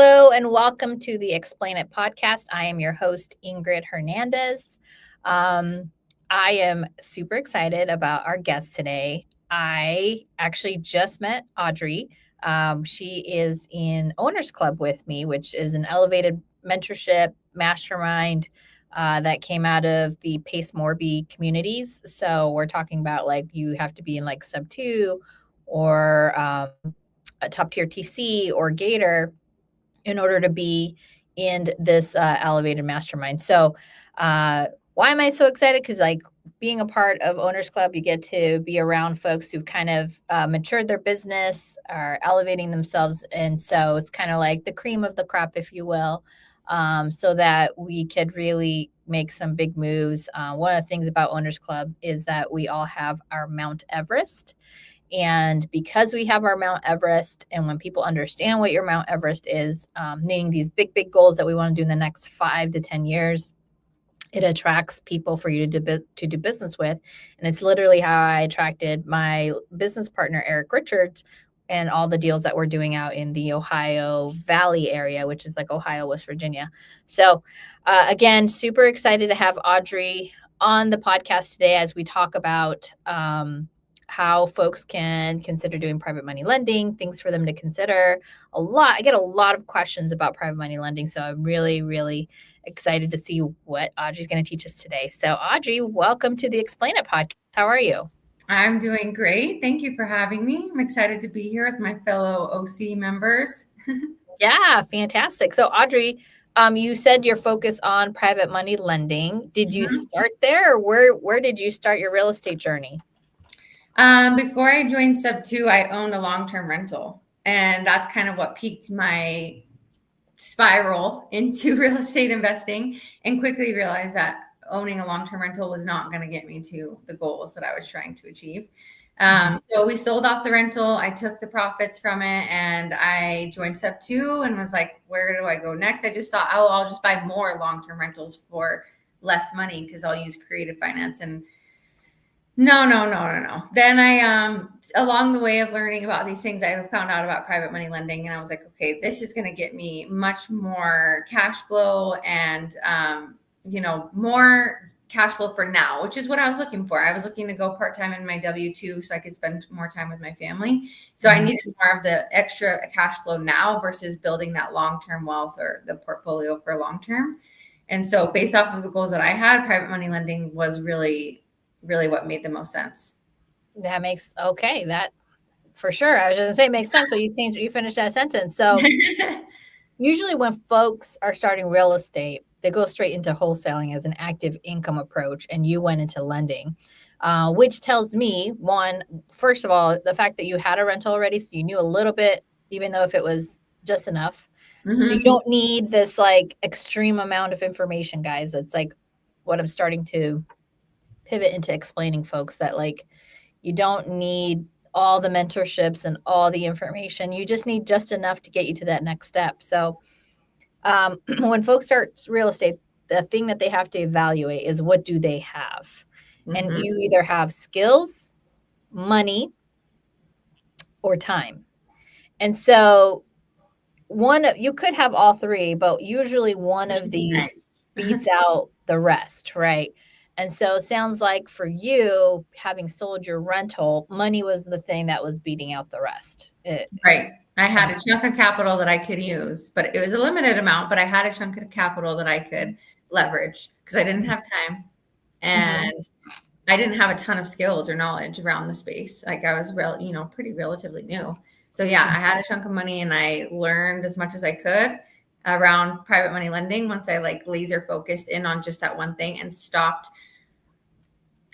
Hello and welcome to the Explain It podcast. I am your host, Ingryd Hernandez. I am super excited about our guest today. I actually just met Audrey. She is in Owners Club with me, which is an elevated mentorship mastermind that came out of the Pace Morby communities. So we're talking about like you have to be in like sub 2 or a top tier TC or Gator in order to be in this elevated mastermind. So why am I so excited? Because like being a part of Owners Club, you get to be around folks who've kind of matured their business, are elevating themselves. And so it's kind of like the cream of the crop, if you will, so that we could really make some big moves. One of the things about Owners Club is that we all have our Mount Everest. And because we have our Mount Everest, and when people understand what your Mount Everest is, meaning these big, big goals that we want to do in the next 5 to 10 years, it attracts people for you to do business with. And it's literally how I attracted my business partner, Eric Richards, and all the deals that we're doing out in the Ohio Valley area, which is like Ohio, West Virginia. So again, super excited to have Audrey on the podcast today as we talk about how folks can consider doing private money lending, things for them to consider. I get a lot of questions about private money lending. So I'm really, really excited to see what Audrey's going to teach us today. So Audrey, welcome to the Explain It podcast. How are you? I'm doing great. Thank you for having me. I'm excited to be here with my fellow OC members. Yeah, fantastic. So Audrey, you said you're focused on private money lending. Did you start there, or where did you start your real estate journey? Before I joined Sub 2, I owned a long-term rental, and that's kind of what piqued my spiral into real estate investing, and quickly realized that owning a long-term rental was not going to get me to the goals that I was trying to achieve. So we sold off the rental. I took the profits from it, and I joined Sub 2 and was like, where do I go next? I just thought, oh, I'll just buy more long-term rentals for less money because I'll use creative finance. And no. Then I, along the way of learning about these things, I found out about private money lending, and I was like, okay, this is going to get me much more cash flow and, more cash flow for now, which is what I was looking for. I was looking to go part-time in my W-2 so I could spend more time with my family. So I needed more of the extra cash flow now versus building that long-term wealth or the portfolio for long-term. And so based off of the goals that I had, private money lending was really what made the most sense. That for sure. I was just gonna say it makes sense, but you finished that sentence. So usually when folks are starting real estate, they go straight into wholesaling as an active income approach, and you went into lending, which tells me, first of all, the fact that you had a rental already, so you knew a little bit, even though if it was just enough. So you don't need this like extreme amount of information, guys. It's like what I'm starting to pivot into explaining folks that like you don't need all the mentorships and all the information. You just need just enough to get you to that next step. So when folks start real estate, the thing that they have to evaluate is what do they have? And you either have skills, money, or time. And so you could have all three, but usually one of these beats out the rest, right? And so it sounds like for you, having sold your rental, money was the thing that was beating out the rest. Right. I had a chunk of capital that I could use, but it was a limited amount, but I had a chunk of capital that I could leverage because I didn't have time and I didn't have a ton of skills or knowledge around the space. Like I was pretty relatively new. So yeah, I had a chunk of money and I learned as much as I could around private money lending once I like laser focused in on just that one thing and stopped.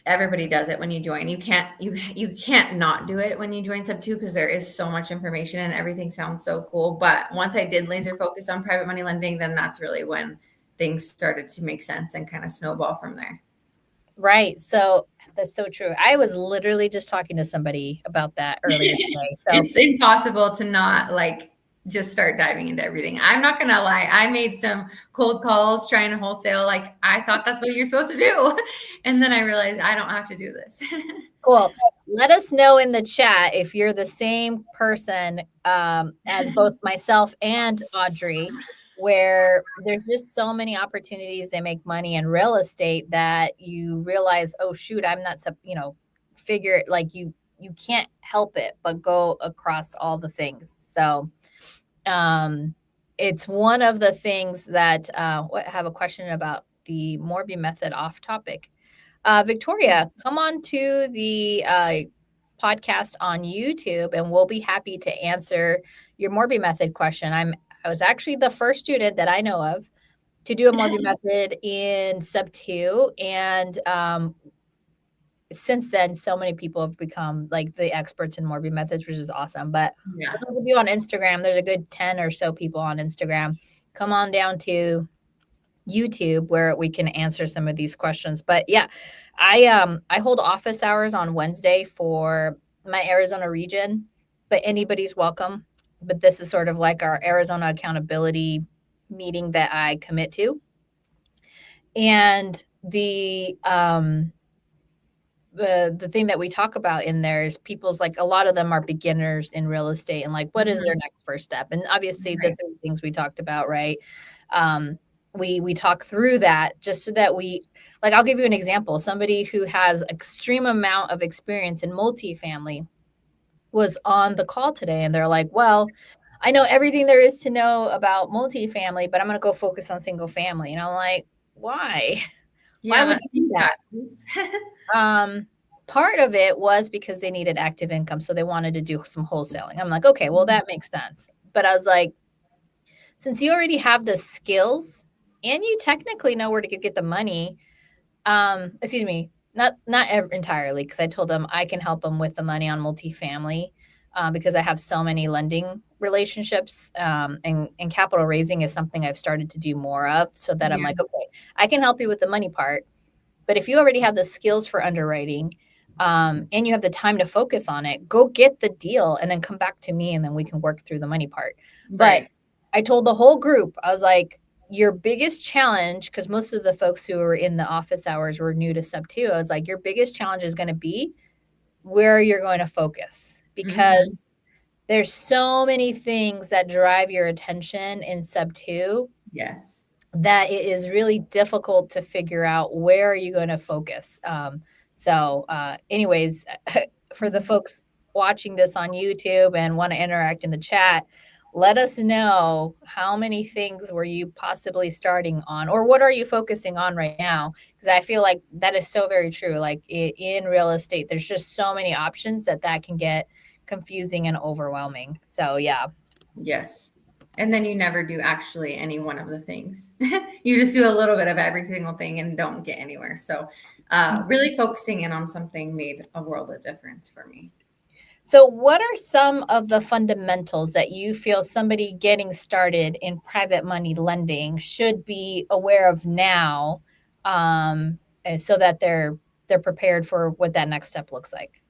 Everybody does it when you join. You can't not do it when you join Sub 2 because there is so much information and everything sounds so cool. But once I did laser focus on private money lending, then that's really when things started to make sense and kind of snowball from there. Right. So that's so true. I was literally just talking to somebody about that earlier today. So it's impossible to not like just start diving into everything. I'm not going to lie. I made some cold calls trying to wholesale. Like I thought that's what you're supposed to do. And then I realized I don't have to do this. Cool. Let us know in the chat if you're the same person as both myself and Audrey, where there's just so many opportunities to make money in real estate that you realize, oh shoot, I'm not, figure like you can't help it but go across all the things. So it's one of the things that I have a question about the Morby method off topic. Victoria, come on to the podcast on YouTube, and we'll be happy to answer your Morby method question. I was actually the first student that I know of to do a Morby method in sub 2, and since then, so many people have become like the experts in Morby methods, which is awesome. But for those of you on Instagram, there's a good 10 or so people on Instagram. Come on down to YouTube where we can answer some of these questions. But yeah, I hold office hours on Wednesday for my Arizona region, but anybody's welcome. But this is sort of like our Arizona accountability meeting that I commit to. And the thing that we talk about in there is people's, like, a lot of them are beginners in real estate and like, what is their next first step? And obviously the three things we talked about, right? We talk through that just so that I'll give you an example. Somebody who has extreme amount of experience in multifamily was on the call today, and they're like, well, I know everything there is to know about multifamily, but I'm going to go focus on single family. And I'm like, why? Yeah, why would you do that? Part of it was because they needed active income, so they wanted to do some wholesaling. I'm like, okay, well, that makes sense. But I was like, since you already have the skills and you technically know where to get the money, not entirely, because I told them I can help them with the money on multifamily because I have so many lending relationships, and capital raising is something I've started to do more of, so that I'm like, okay, I can help you with the money part. But if you already have the skills for underwriting, and you have the time to focus on it, go get the deal and then come back to me, and then we can work through the money part. Right. But I told the whole group, I was like, your biggest challenge, because most of the folks who were in the office hours were new to sub 2. I was like, your biggest challenge is going to be where you're going to focus, because there's so many things that drive your attention in sub 2. Yes. That it is really difficult to figure out where are you going to focus. Anyways, for the folks watching this on YouTube and want to interact in the chat, let us know how many things were you possibly starting on, or what are you focusing on right now? Because I feel like that is so very true. Like in real estate, there's just so many options that can get confusing and overwhelming. So yeah. Yes. And then you never do actually any one of the things. You just do a little bit of every single thing and don't get anywhere. So really focusing in on something made a world of difference for me. So what are some of the fundamentals that you feel somebody getting started in private money lending should be aware of now, so that they're prepared for what that next step looks like?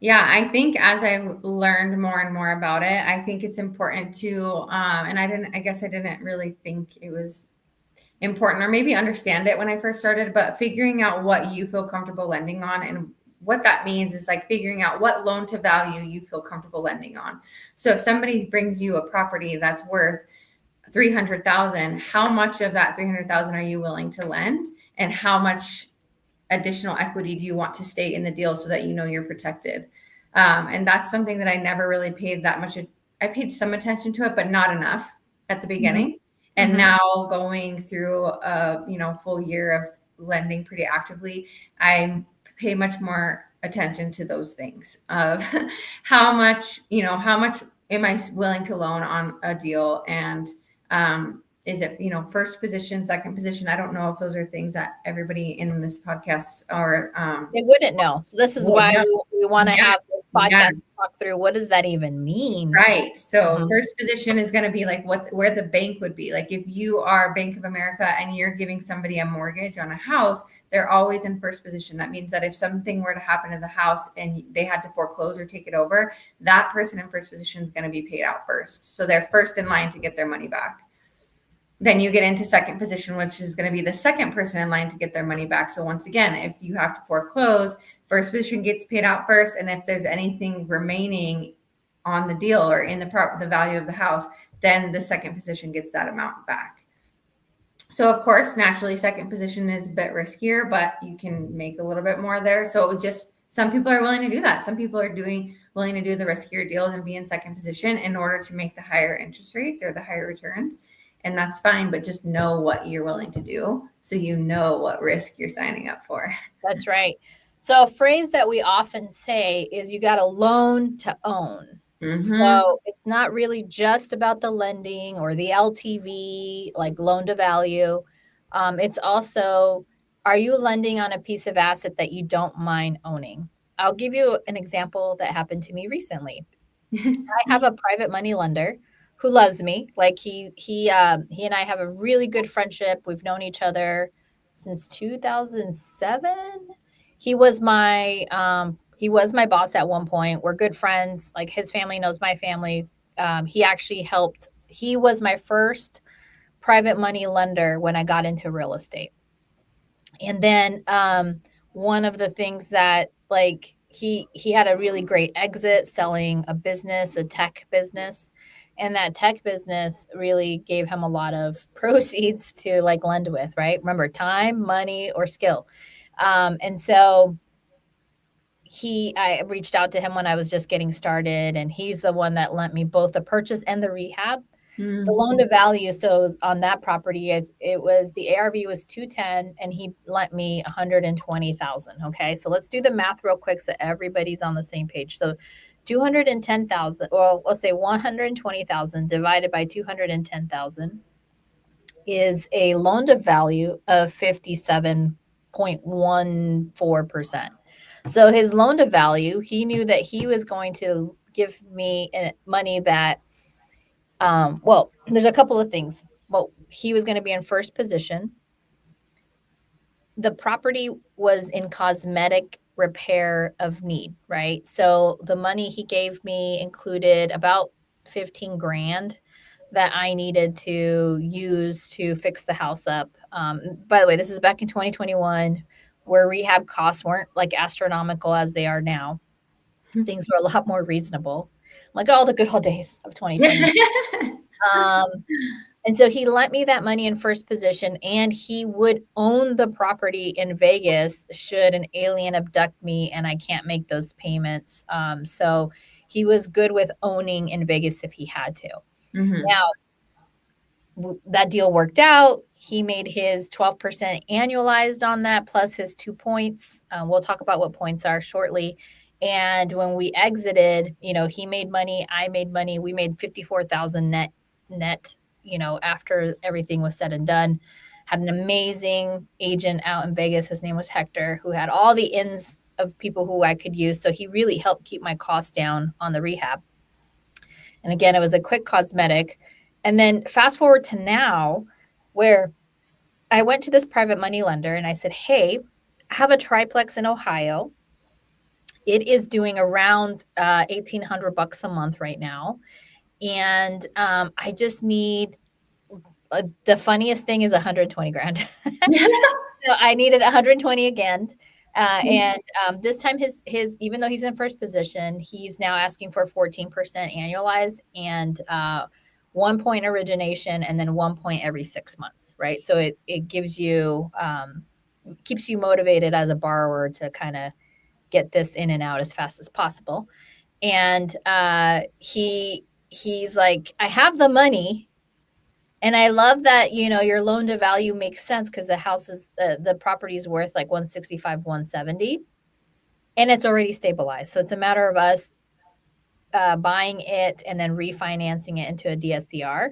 Yeah, I think as I've learned more and more about it, I think it's important to, and I guess I didn't really think it was important or maybe understand it when I first started, but figuring out what you feel comfortable lending on, and what that means is like figuring out what loan to value you feel comfortable lending on. So if somebody brings you a property that's worth $300,000, how much of that $300,000 are you willing to lend, and how much additional equity do you want to stay in the deal so that you know you're protected? And that's something that I never really paid that much. I paid some attention to it, but not enough at the beginning. And now going through a full year of lending pretty actively, I pay much more attention to those things of how much am I willing to loan on a deal, and Is it, first position, second position? I don't know if those are things that everybody in this podcast are They wouldn't know. So this is why we want to Yeah. have this podcast to talk through what does that even mean? Right. So first position is going to be like where the bank would be. Like if you are Bank of America and you're giving somebody a mortgage on a house, they're always in first position. That means that if something were to happen to the house and they had to foreclose or take it over, that person in first position is going to be paid out first. So they're first in line to get their money back. Then you get into second position, which is going to be the second person in line to get their money back. So once again, if you have to foreclose, first position gets paid out first. And if there's anything remaining on the deal or in the value of the house, then the second position gets that amount back. So of course, naturally, second position is a bit riskier, but you can make a little bit more there. So just some people are willing to do that. Some people are willing to do the riskier deals and be in second position in order to make the higher interest rates or the higher returns. And that's fine, but just know what you're willing to do so you know what risk you're signing up for. That's right. So a phrase that we often say is you got a loan to own. So it's not really just about the lending or the LTV, like loan to value. It's also, are you lending on a piece of asset that you don't mind owning? I'll give you an example that happened to me recently. I have a private money lender who loves me. Like he and I have a really good friendship. We've known each other since 2007. He was my boss at one point. We're good friends. Like his family knows my family. He was my first private money lender when I got into real estate. And then one of the things that like he had a really great exit selling a business, a tech business. And that tech business really gave him a lot of proceeds to like lend with, right? Remember, time, money, or skill. And so I reached out to him when I was just getting started, and he's the one that lent me both the purchase and the rehab. The loan to value, so on that property, it was the ARV was 210, and he lent me 120,000. Okay, so let's do the math real quick so everybody's on the same page. So 210,000, or let's say 120,000 divided by 210,000 is a loan to value of 57.14%. So his loan to value, he knew that he was going to give me money that, well, there's a couple of things. Well, he was going to be in first position. The property was in cosmetic repair of need, right? So the money he gave me included about 15 grand that I needed to use to fix the house up. By the way, this is back in 2021 where rehab costs weren't like astronomical as they are now. Things were a lot more reasonable. Like all the good old days of 2020. And so he lent me that money in first position, and he would own the property in Vegas should an alien abduct me and I can't make those payments. So he was good with owning in Vegas if he had to. Now, that deal worked out. He made his 12% annualized on that plus his 2 points. We'll talk about what points are shortly. And when we exited, he made money, I made money. We made 54,000 net, after everything was said and done. Had an amazing agent out in Vegas. His name was Hector, who had all the ins of people who I could use. So he really helped keep my costs down on the rehab. And again, it was a quick cosmetic. And then fast forward to now, where I went to this private money lender and I said, hey, I have a triplex in Ohio. It is doing around $1,800 a month right now. And I just need, the funniest thing is 120 grand. So I needed 120 again. And this time his, even though he's in first position, he's now asking for 14% annualized and 1 point origination and then 1 point every 6 months, right? So it gives you, keeps you motivated as a borrower to kind of get this in and out as fast as possible. And he's like, I have the money. And I love that, your loan to value makes sense because the house is, the property is worth like 165, 170, and it's already stabilized. So it's a matter of us buying it and then refinancing it into a DSCR.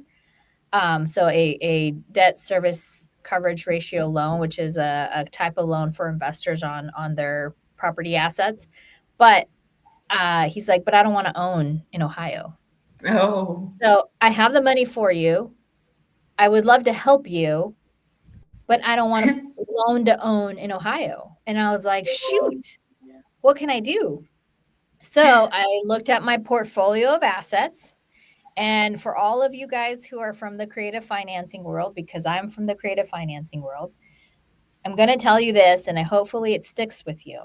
So a debt service coverage ratio loan, which is a type of loan for investors on their property assets. But he's like, but I don't want to own in Ohio. Oh. So I have the money for you. I would love to help you, but I don't want to loan to own in Ohio. And I was like, shoot, what can I do? So I looked at my portfolio of assets. And for all of you guys who are from the creative financing world, because I'm from the creative financing world, I'm going to tell you this, and hopefully it sticks with you.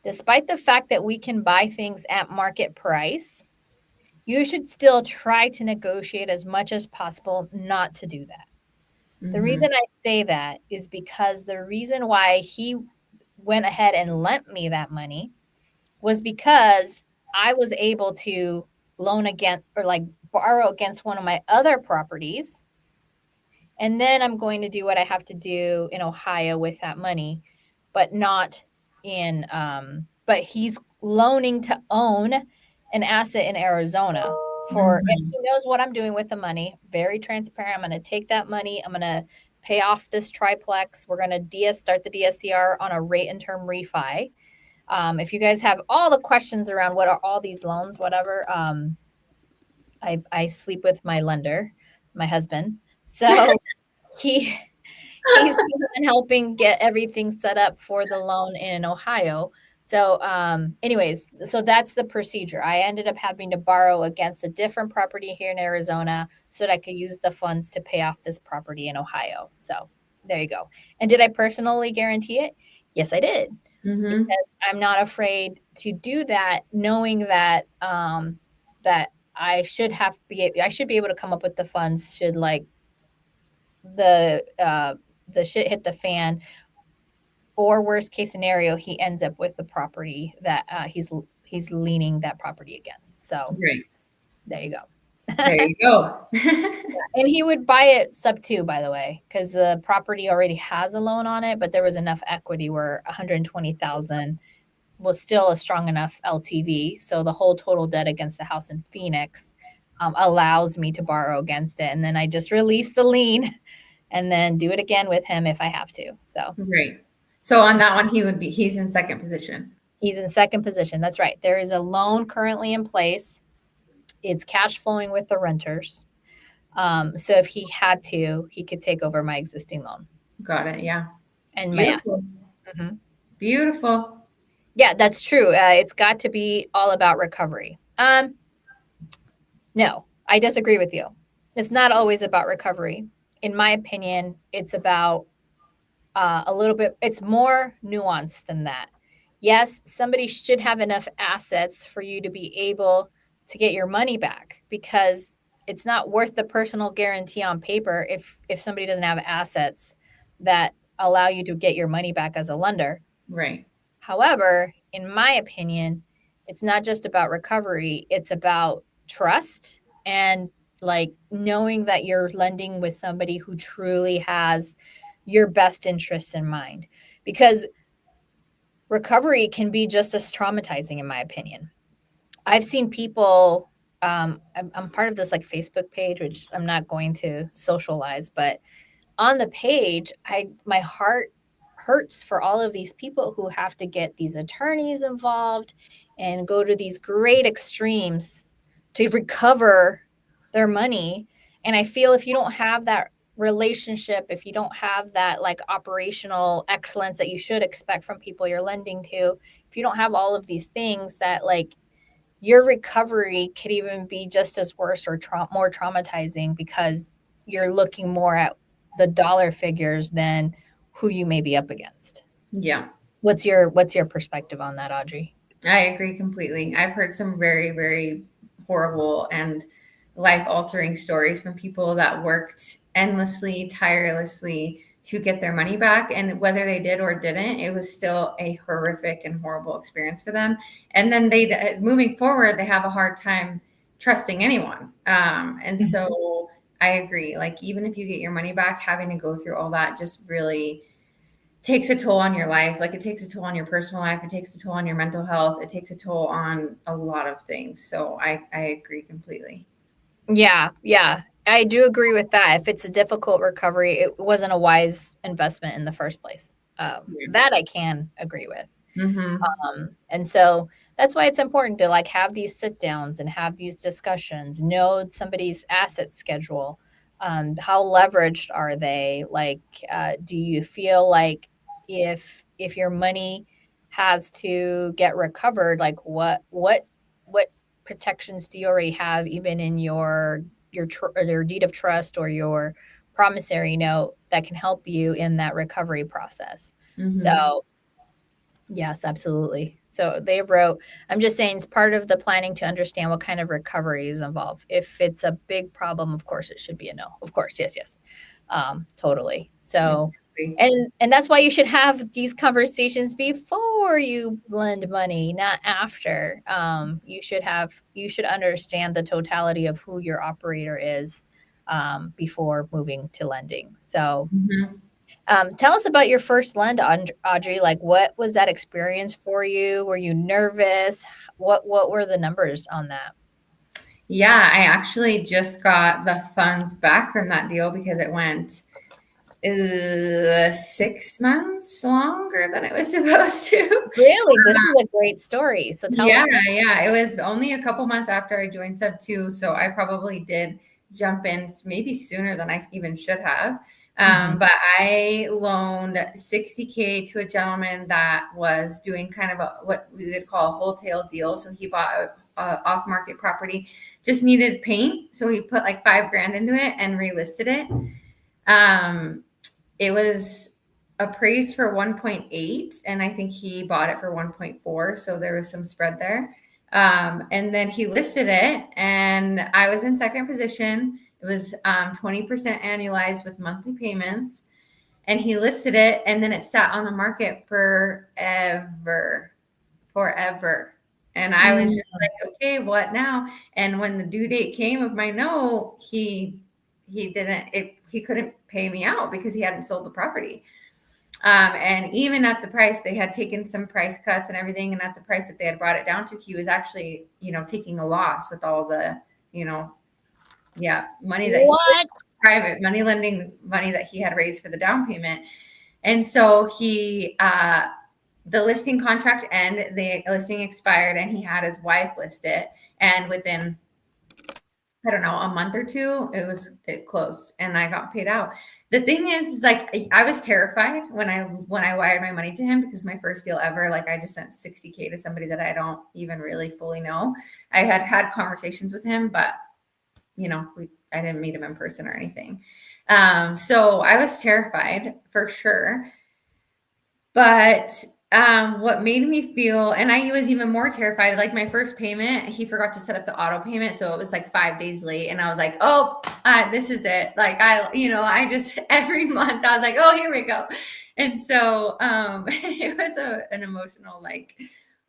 Despite the fact that we can buy things at market price, you should still try to negotiate as much as possible not to do that. The reason I say that is because the reason why he went ahead and lent me that money was because I was able to loan against or like borrow against one of my other properties. And then I'm going to do what I have to do in Ohio with that money, but not in, but he's loaning to own an asset in Arizona for, and he knows what I'm doing with the money. Very transparent. I'm going to take that money. I'm going to pay off this triplex. We're going to start the DSCR on a rate and term refi. If you guys have all the questions around what are all these loans, whatever, I sleep with my lender, my husband. So he's been helping get everything set up for the loan in Ohio. So anyways, so that's the procedure. I ended up having to borrow against a different property here in Arizona so that I could use the funds to pay off this property in Ohio. So there you go. And did I personally guarantee it? Yes, I did. Because I'm not afraid to do that, knowing that that I should be able to come up with the funds should like the shit hit the fan, or worst case scenario, he ends up with the property that he's leaning that property against. So there you go. There you go. And he would buy it sub 2, by the way, because the property already has a loan on it, but there was enough equity where 120,000 was still a strong enough LTV. So the whole total debt against the house in Phoenix allows me to borrow against it. And then I just release the lien and then do it again with him if I have to. So So on that one, he's in second position. He's in second position. That's right. There is a loan currently in place. It's cash flowing with the renters. So if he had to, he could take over my existing loan. Got it. Yeah. And beautiful. Beautiful. Yeah, that's true. It's got to be all about recovery. No, I disagree with you. It's not always about recovery. In my opinion, it's about a little bit, it's more nuanced than that. Yes, somebody should have enough assets for you to be able to get your money back, because it's not worth the personal guarantee on paper if somebody doesn't have assets that allow you to get your money back as a lender. Right. However, in my opinion, it's not just about recovery. It's about trust and like knowing that you're lending with somebody who truly has your best interests in mind, because recovery can be just as traumatizing, in my opinion. I've seen people, I'm part of this like Facebook page, which I'm not going to socialize, but on the page, my heart hurts for all of these people who have to get these attorneys involved and go to these great extremes to recover their money. And I feel if you don't have that relationship, if you don't have that like operational excellence that you should expect from people you're lending to, if you don't have all of these things, that like your recovery could even be just as worse or more traumatizing, because you're looking more at the dollar figures than who you may be up against. Yeah. What's your perspective on that, Audrey? I agree completely. I've heard some very, very horrible and life-altering stories from people that worked endlessly, tirelessly to get their money back. And whether they did or didn't, it was still a horrific and horrible experience for them. And then moving forward, they have a hard time trusting anyone. And so I agree. Like, even if you get your money back, having to go through all that just really takes a toll on your life. Like, it takes a toll on your personal life. It takes a toll on your mental health. It takes a toll on a lot of things. So I agree completely. Yeah. I do agree with that. If it's a difficult recovery, it wasn't a wise investment in the first place. That I can agree with. Mm-hmm. And so that's why it's important to like have these sit downs and have these discussions, know somebody's asset schedule. How leveraged are they? Like, do you feel like if your money has to get recovered, like what protections do you already have, even in your deed of trust or your promissory note that can help you in that recovery process? Mm-hmm. So yes, absolutely. So they wrote, I'm just saying it's part of the planning to understand what kind of recovery is involved. If it's a big problem, of course it should be a no. Of course, yes, yes. Totally. So Exactly. and that's why you should have these conversations before you lend money, not after. You should understand the totality of who your operator is before moving to lending. So Mm-hmm. tell us about your first lend, Audrey. Like, what was that experience for you? Were you nervous? What were the numbers on that? Yeah, I actually just got the funds back from that deal because it went 6 months longer than it was supposed to. Really, this is a great story. So tell Yeah, us more. yeah. It was only a couple months after I joined Sub 2, so I probably did jump in maybe sooner than I even should have. Mhm. But I loaned 60K to a gentleman that was doing kind of what we would call a wholesale deal. So he bought a off-market property, just needed paint, so he put like 5 grand into it and relisted it. Um, it was appraised for 1.8, and I think he bought it for 1.4, so there was some spread there. And then he listed it, and I was in second position. It was 20% annualized with monthly payments, and he listed it, and then it sat on the market forever. And I was Mm. just like, okay, what now? And when the due date came of my note, he couldn't pay me out because he hadn't sold the property. And even at the price, they had taken some price cuts and everything. And at the price that they had brought it down to, he was actually, taking a loss with all the, you know, yeah, money that he What? private money lending money that he had raised for the down payment. And so the listing contract ended, the listing expired, and he had his wife list it. And within, I don't know, a month or two, it closed and I got paid out. The thing is like I was terrified when I wired my money to him because my first deal ever, like I just sent 60K to somebody that I don't even really fully know. I had conversations with him, but I didn't meet him in person or anything. So I was terrified for sure. But what made me feel, and I was even more terrified, like my first payment, he forgot to set up the auto payment. So it was like 5 days late. And I was like, oh, this is it. Like I just, every month I was like, oh, here we go. And so it was an emotional, like,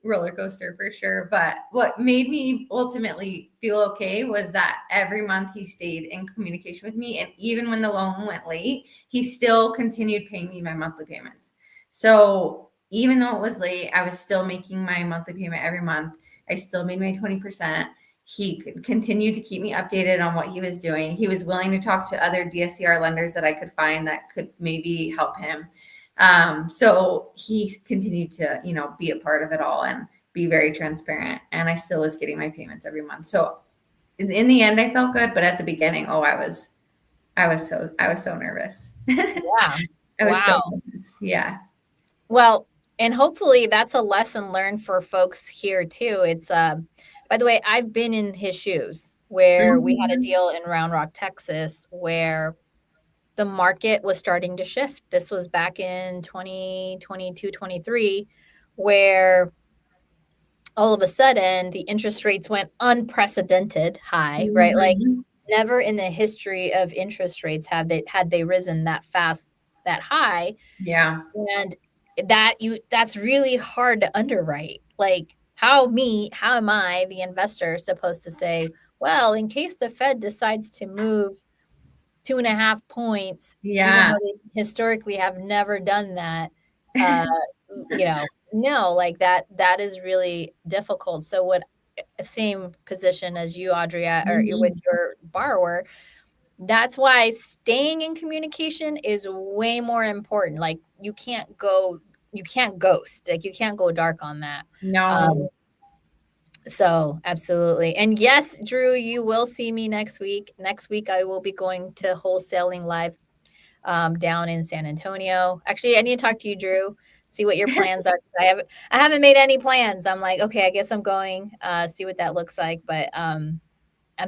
roller coaster for sure. But what made me ultimately feel okay was that every month he stayed in communication with me. And even when the loan went late, he still continued paying me my monthly payments. So even though it was late, I was still making my monthly payment every month. I still made my 20%. He continued to keep me updated on what he was doing. He was willing to talk to other DSCR lenders that I could find that could maybe help him. So he continued to, be a part of it all and be very transparent. And I still was getting my payments every month. So in the end, I felt good. But at the beginning, I was so nervous. Yeah. I was so Wow. nervous. Yeah. Well, and hopefully that's a lesson learned for folks here too. It's by the way, I've been in his shoes where we had a Mhm. deal in Round Rock, Texas, where the market was starting to shift. This was back in 2022, 23, where all of a sudden the interest rates went unprecedented high, right? Like Mhm. never in the history of interest rates had they risen that fast, that high. Yeah. And that's really hard to underwrite. Like how am I, the investor, supposed to say, well, in case the Fed decides to move 2.5 points, even Yeah. though they historically have never done that, uh, no, like that is really difficult. So what same position as you, Audrey, or with Mhm. your borrower, That's why staying in communication is way more important. Like you can't ghost. Like you can't go dark on that. No. So absolutely. And yes, Drew, you will see me next week. Next week I will be going to Wholesaling Live down in San Antonio. Actually, I need to talk to you, Drew. See what your plans are. I haven't made any plans. I'm like, okay, I guess I'm going. See what that looks like. But I'm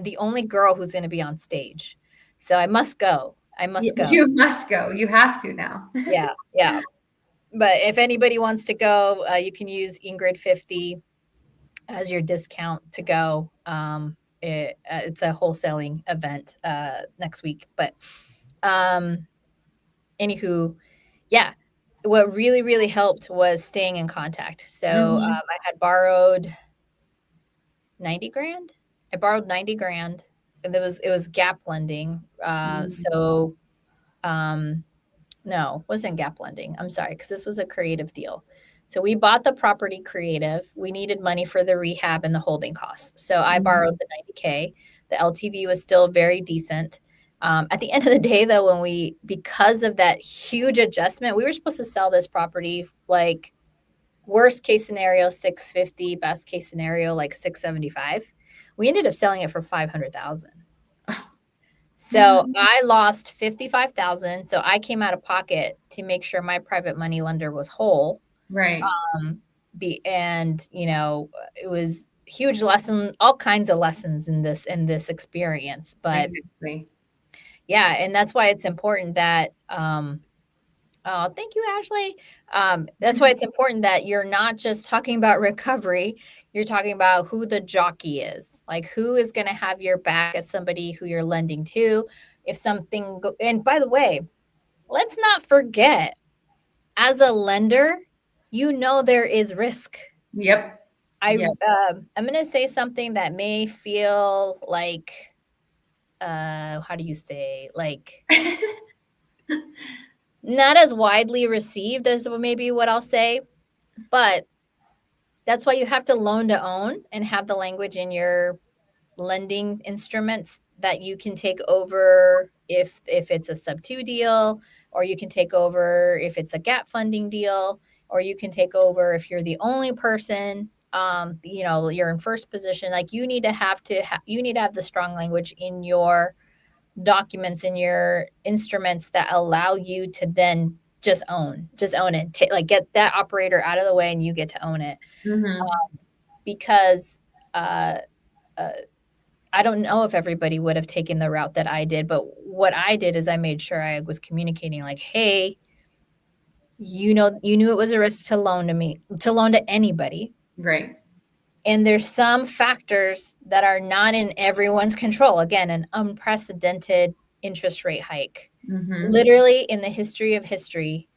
the only girl who's going to be on stage, so I must go. I must go. You must go. You have to now. Yeah, yeah. But if anybody wants to go, you can use Ingryd 50 as your discount to go. It's a wholesaling event next week. But anywho, yeah, what really, really helped was staying in contact. So I had borrowed 90 grand. I borrowed 90 grand and it was gap lending. So no, it wasn't gap lending. I'm sorry, because this was a creative deal. So we bought the property creative. We needed money for the rehab and the holding costs. So I borrowed the 90K. The LTV was still very decent. At the end of the day, though, because of that huge adjustment, we were supposed to sell this property like worst case scenario 650, best case scenario like 675. We ended up selling it for 500,000. So I lost 55,000. So I came out of pocket to make sure my private money lender was whole. Right. And it was huge lesson, all kinds of lessons in this experience. But exactly. Yeah, and that's why it's important that oh, thank you, Ashley. That's why it's important that you're not just talking about recovery. You're talking about who the jockey is, like who is going to have your back as somebody who you're lending to. If something, and by the way, let's not forget, as a lender, there is risk. Yep. I'm going to say something that may feel like, how do you say, like, not as widely received as maybe what I'll say, but that's why you have to loan to own and have the language in your lending instruments that you can take over if it's a sub 2 deal, or you can take over if it's a gap funding deal, or you can take over if you're the only person, you're in first position. Like you need to have the strong language in your documents, in your instruments that allow you to then just own it. Get that operator out of the way and you get to own it. Because I don't know if everybody would have taken the route that I did, but what I did is I made sure I was communicating like, hey, you knew it was a risk to loan to anybody. Right. And there's some factors that are not in everyone's control. Again, an unprecedented interest rate hike. Literally in the history of history,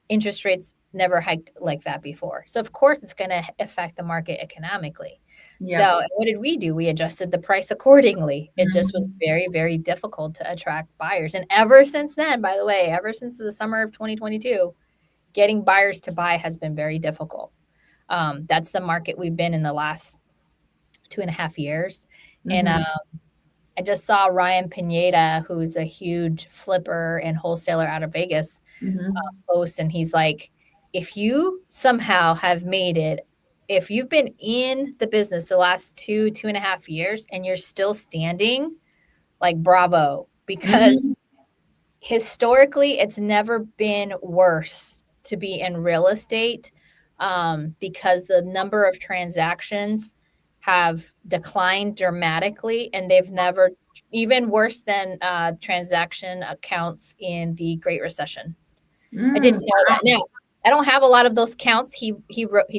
interest rates never hiked like that before. So of course it's going to affect the market economically. So what did we do? We adjusted the price accordingly. It just was very, very difficult to attract buyers. And ever since then, by the way, ever since the summer of 2022, getting buyers to buy has been very difficult. That's the market we've been in the last 2.5 years. And I just saw Ryan Pineda, who's a huge flipper and wholesaler out of Vegas, post, and he's like, if you somehow have made it, if you've been in the business the last 2.5 years and you're still standing, like bravo, because historically it's never been worse to be in real estate, because the number of transactions have declined dramatically, and they've never, even worse than transaction accounts in the Great Recession. I didn't know that. Now, I don't have a lot of those counts. He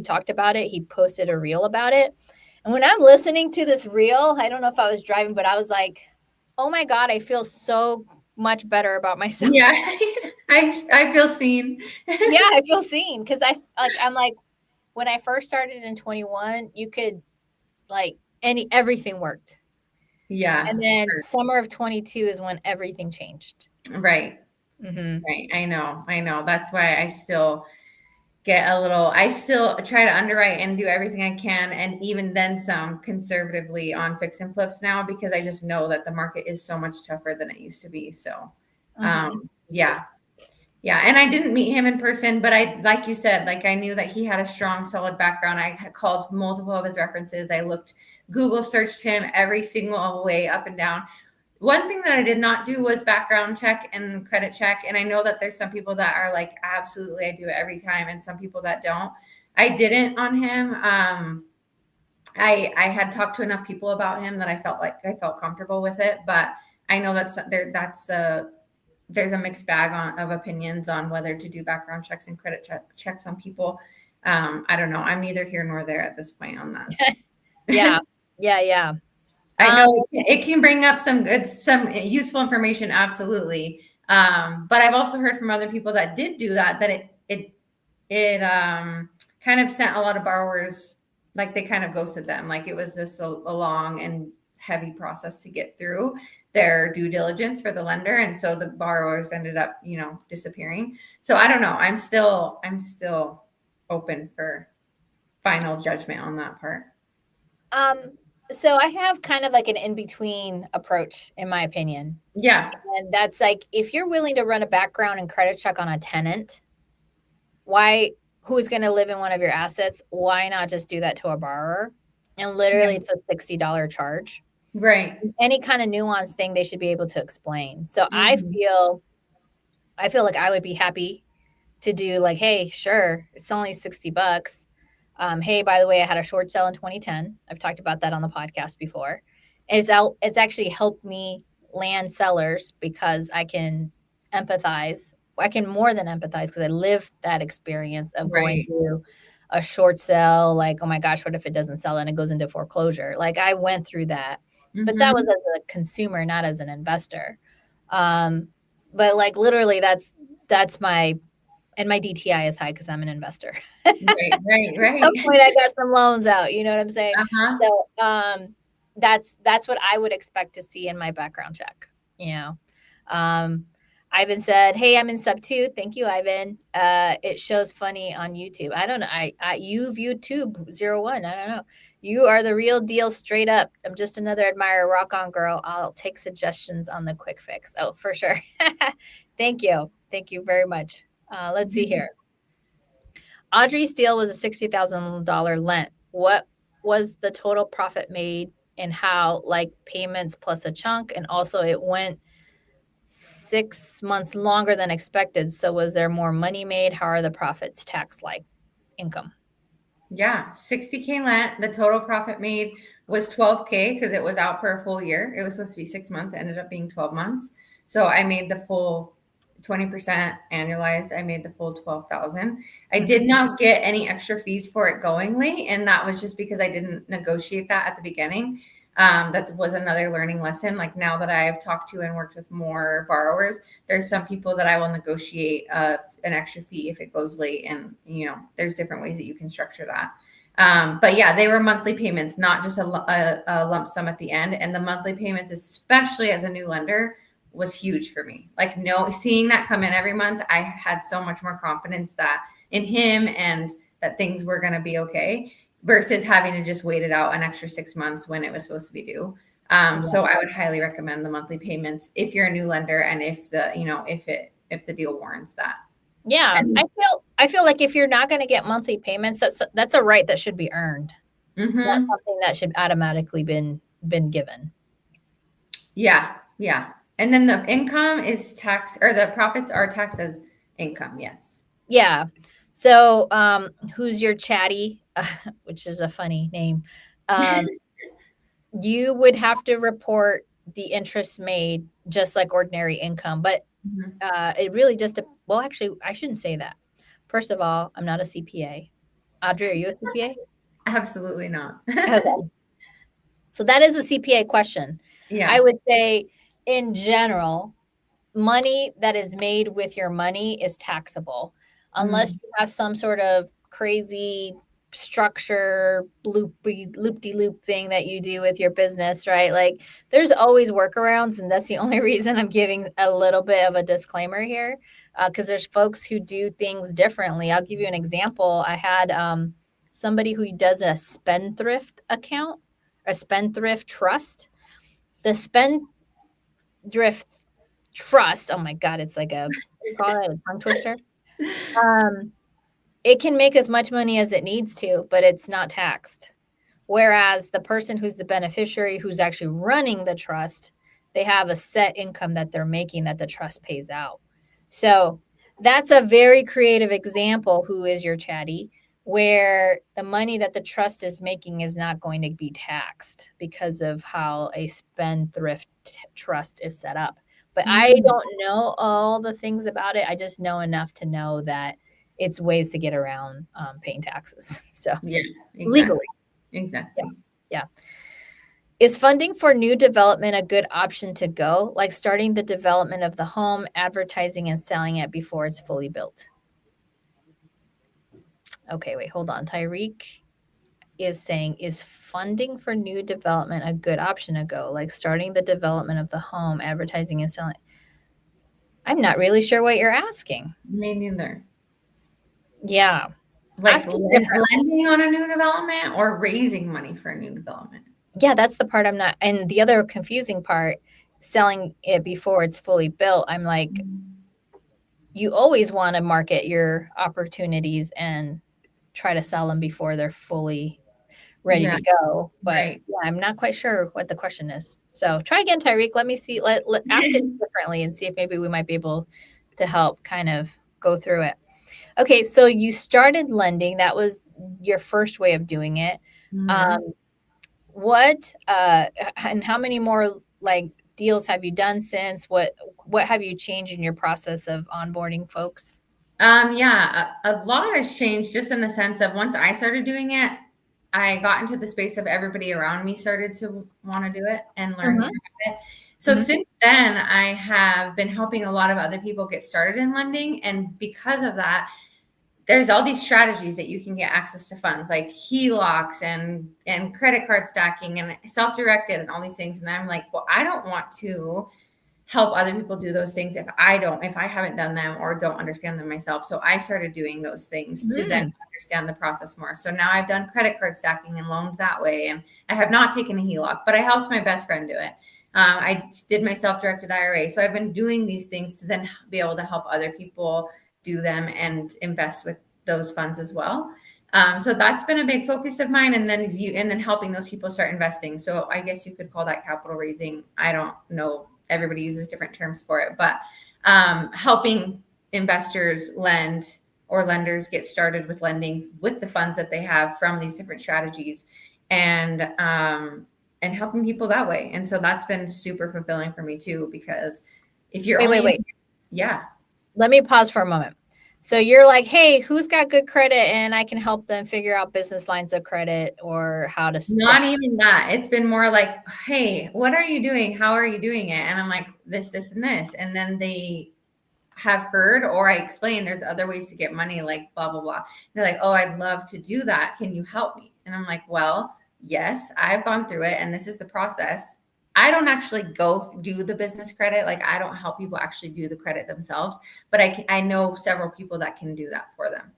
talked about it. He posted a reel about it. And when I'm listening to this reel, I don't know if I was driving, but I was like, oh my God, I feel so much better about myself. Yeah, I feel seen. Yeah, I feel seen, because I'm like, when I first started in 21, you could everything worked. Yeah. And then summer of 22 is when everything changed. Right. Right. I know. That's why I still, get a little, I still try to underwrite and do everything I can, and even then some conservatively on fix and flips now, because I just know that the market is so much tougher than it used to be. So, yeah. Yeah. And I didn't meet him in person, but I, like you said, like I knew that he had a strong, solid background. I had called multiple of his references. I looked, Google searched him every single way up and down. One thing that I did not do was background check and credit check. And I know that there's some people that are like, absolutely, I do it every time, and some people that don't. I didn't on him. I had talked to enough people about him that I felt comfortable with it, but I know there's a mixed bag of opinions on whether to do background checks and credit checks on people. I don't know. I'm neither here nor there at this point on that. Yeah. I know it can bring up some useful information, absolutely. But I've also heard from other people that did do that it kind of sent a lot of borrowers, like they kind of ghosted them. Like it was just a long and heavy process to get through their due diligence for the lender. And so the borrowers ended up, disappearing. So I don't know. I'm still open for final judgment on that part. So I have kind of like an in-between approach, in my opinion. Yeah. And that's like, if you're willing to run a background and credit check on a tenant, who's going to live in one of your assets, why not just do that to a borrower? And literally it's a $60 charge. Right. Any kind of nuanced thing they should be able to explain. So I feel like I would be happy to do like, hey, sure, it's only $60. Hey, by the way, I had a short sale in 2010. I've talked about that on the podcast before. It's actually helped me land sellers because I can empathize. I can more than empathize because I lived that experience of going through a short sale. Like, oh my gosh, what if it doesn't sell and it goes into foreclosure? Like I went through that, but that was as a consumer, not as an investor. But like literally that's my DTI is high because I'm an investor. Right. At some point I got some loans out, you know what I'm saying? So that's what I would expect to see in my background check. Ivan said, hey, I'm in sub 2. Thank you, Ivan. It shows funny on YouTube. I don't know. You've YouTube 01. I don't know. You are the real deal, straight up. I'm just another admirer. Rock on, girl. I'll take suggestions on the quick fix. Oh, for sure. Thank you. Thank you very much. Let's see here. Audrey's deal was a $60,000 lent. What was the total profit made and how, like payments plus a chunk? And also it went 6 months longer than expected. So was there more money made? How are the profits taxed like income? Yeah, $60K lent. The total profit made was $12K because it was out for a full year. It was supposed to be 6 months. It ended up being 12 months. So I made the full 20% annualized. I made the full 12,000. I did not get any extra fees for it going late, and that was just because I didn't negotiate that at the beginning. That was another learning lesson. Like now that I have talked to and worked with more borrowers, there's some people that I will negotiate an extra fee if it goes late, and there's different ways that you can structure that. But yeah, they were monthly payments, not just a lump sum at the end. And the monthly payments, especially as a new lender, was huge for me. Like seeing that come in every month, I had so much more confidence in him and that things were going to be okay versus having to just wait it out an extra 6 months when it was supposed to be due. So I would highly recommend the monthly payments if you're a new lender and if the deal warrants that. Yeah. I feel like if you're not going to get monthly payments, that's a right that should be earned. Not something that should automatically been given. Yeah. And then the income is taxed, or the profits are taxed as income. Yes. Yeah. So, who's your chatty, which is a funny name. You would have to report the interest made just like ordinary income, but it really just, well, actually, I shouldn't say that. First of all, I'm not a CPA. Audrey, are you a CPA? Absolutely not. Okay. So that is a CPA question. Yeah. I would say in general, money that is made with your money is taxable unless you have some sort of crazy structure loop-de-loop thing that you do with your business, right? Like there's always workarounds, and that's the only reason I'm giving a little bit of a disclaimer here, because there's folks who do things differently. I'll give you an example. I had somebody who does a spendthrift account, a spendthrift trust. The spendthrift trust, oh my God, it's like a, what do you call it, a tongue twister? It can make as much money as it needs to, but it's not taxed. Whereas the person who's the beneficiary, who's actually running the trust, they have a set income that they're making that the trust pays out. So that's a very creative example, who is your chatty, where the money that the trust is making is not going to be taxed because of how a spendthrift trust is set up. But I don't know all the things about it. I just know enough to know that it's ways to get around paying taxes. So Yeah, exactly. legally. Exactly. Yeah. Is funding for new development a good option to go? Like starting the development of the home, advertising and selling it before it's fully built? Okay, wait, hold on. Tyreek is saying, is funding for new development a good option to go? Like starting the development of the home, advertising and selling? I'm not really sure what you're asking. Me neither. Yeah. Like lending on a new development or raising money for a new development? Yeah, that's the part I'm not. And the other confusing part, selling it before it's fully built. I'm like, you always want to market your opportunities and try to sell them before they're fully ready to go. But yeah, I'm not quite sure what the question is. So try again, Tyreek. Let me see. Let ask it differently and see if maybe we might be able to help kind of go through it. Okay, so you started lending. That was your first way of doing it. What and how many more like deals have you done since? What have you changed in your process of onboarding folks? Yeah, a lot has changed just in the sense of once I started doing it, I got into the space of everybody around me started to want to do it and learn more about it. So since then, I have been helping a lot of other people get started in lending. And because of that, there's all these strategies that you can get access to funds like HELOCs and credit card stacking and self-directed and all these things. And I'm like, well, I don't want to help other people do those things if I haven't done them or don't understand them myself. So I started doing those things to then understand the process more. So now I've done credit card stacking and loaned that way. And I have not taken a HELOC, but I helped my best friend do it. I did my self-directed IRA. So I've been doing these things to then be able to help other people do them and invest with those funds as well. So that's been a big focus of mine. And then helping those people start investing. So I guess you could call that capital raising. I don't know. Everybody uses different terms for it, but helping investors lend or lenders get started with lending with the funds that they have from these different strategies and helping people that way. And so that's been super fulfilling for me too, because if you're wait. Yeah. Let me pause for a moment. So you're like, hey, who's got good credit and I can help them figure out business lines of credit or how to. Not even that. It's been more like, hey, what are you doing? How are you doing it? And I'm like, this, and this. And then they have heard, or I explain there's other ways to get money, like blah, blah, blah. And they're like, oh, I'd love to do that. Can you help me? And I'm like, well, yes, I've gone through it. And this is the process. I don't actually go do the business credit. Like I don't help people actually do the credit themselves, but I know several people that can do that for them.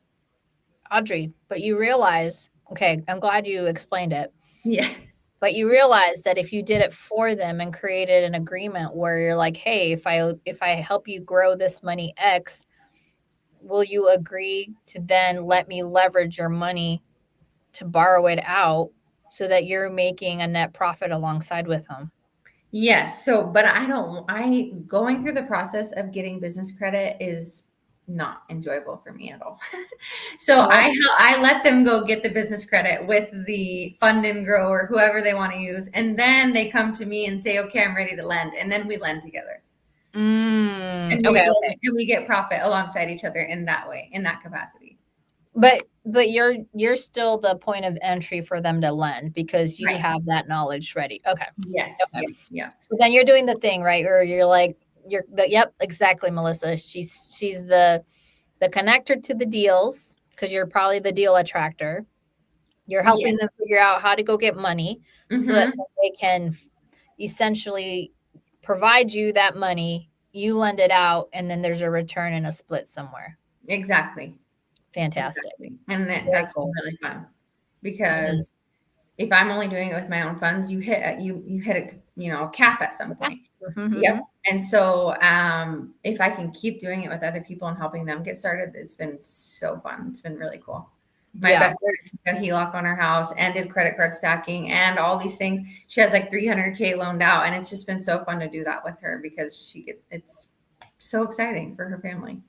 Audrey, but you realize, okay, I'm glad you explained it. Yeah. But you realize that if you did it for them and created an agreement where you're like, hey, if I help you grow this money X, will you agree to then let me leverage your money to borrow it out so that you're making a net profit alongside with them? Yes. So, but going through the process of getting business credit is not enjoyable for me at all. So I let them go get the business credit with the Fund and Grow or whoever they want to use. And then they come to me and say, okay, I'm ready to lend. And then we lend together. And we get profit alongside each other in that way, in that capacity. But you're still the point of entry for them to lend because you have that knowledge ready. Okay. Yes. Okay. Yeah. So then you're doing the thing, right? Or you're like, yep, exactly, Melissa. She's the connector to the deals because you're probably the deal attractor. You're helping Yes. them figure out how to go get money so that Mm-hmm. they can essentially provide you that money, you lend it out, and then there's a return and a split somewhere. Exactly. Fantastic. Exactly. And Very that's been cool. really fun Mhm. because if I'm only doing it with my own funds, you hit a cap at some point. Yes. Mhm, Yep. mhm. And so if I can keep doing it with other people and helping them get started, it's been so fun. It's been really cool. My Yeah. best friend took a HELOC on her house and did credit card stacking and all these things. She has like 300K loaned out, and it's just been so fun to do that with her because it's so exciting for her family.